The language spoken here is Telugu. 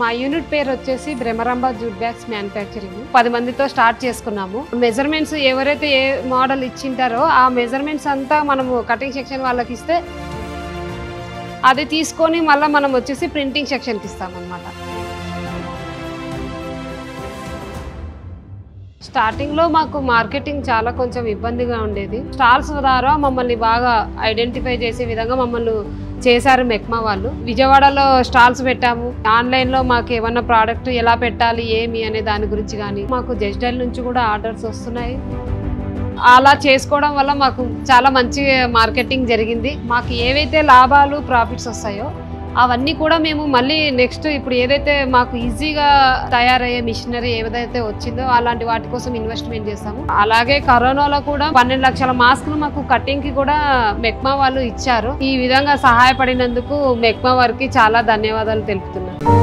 మా యూనిట్ పేరు వచ్చేసి భ్రమరాంబ జూట్ బ్యాగ్స్ మ్యానుఫ్యాక్చరింగ్. 10 మందితో స్టార్ట్ చేసుకున్నాము. మెజర్మెంట్స్ ఎవరైతే ఏ మోడల్ ఇచ్చింటారో ఆ మెజర్మెంట్స్ అంతా మనము కటింగ్ సెక్షన్ వాళ్ళకి ఇస్తే అది తీసుకొని మళ్ళీ మనం వచ్చేసి ప్రింటింగ్ సెక్షన్కి ఇస్తామన్నమాట. స్టార్టింగ్లో మాకు మార్కెటింగ్ చాలా కొంచెం ఇబ్బందిగా ఉండేది. స్టాల్స్ ద్వారా మమ్మల్ని బాగా ఐడెంటిఫై చేసే విధంగా మమ్మల్ని చేశారు మెక్మా వాళ్ళు. విజయవాడలో స్టాల్స్ పెట్టాము. ఆన్లైన్లో మాకు ఏమన్నా ప్రోడక్ట్ ఎలా పెట్టాలి ఏమి అనే దాని గురించి కానీ మాకు జెస్డైల్ నుంచి కూడా ఆర్డర్స్ వస్తున్నాయి. అలా చేసుకోవడం వల్ల మాకు చాలా మంచి మార్కెటింగ్ జరిగింది. మాకు ఏవైతే లాభాలు ప్రాఫిట్స్ వస్తాయో అవన్నీ కూడా మేము మళ్ళీ నెక్స్ట్ ఇప్పుడు ఏదైతే మాకు ఈజీగా తయారయ్యే మిషనరీ ఏదైతే వచ్చిందో అలాంటి వాటి కోసం ఇన్వెస్ట్మెంట్ చేస్తాము. అలాగే కరోనాలో కూడా 12 లక్షల మాస్కులు మాకు కటింగ్ కి కూడా మెక్మా వాళ్ళు ఇచ్చారు. ఈ విధంగా సహాయపడినందుకు మెక్మా వారికి చాలా ధన్యవాదాలు తెలుపుతున్నాను.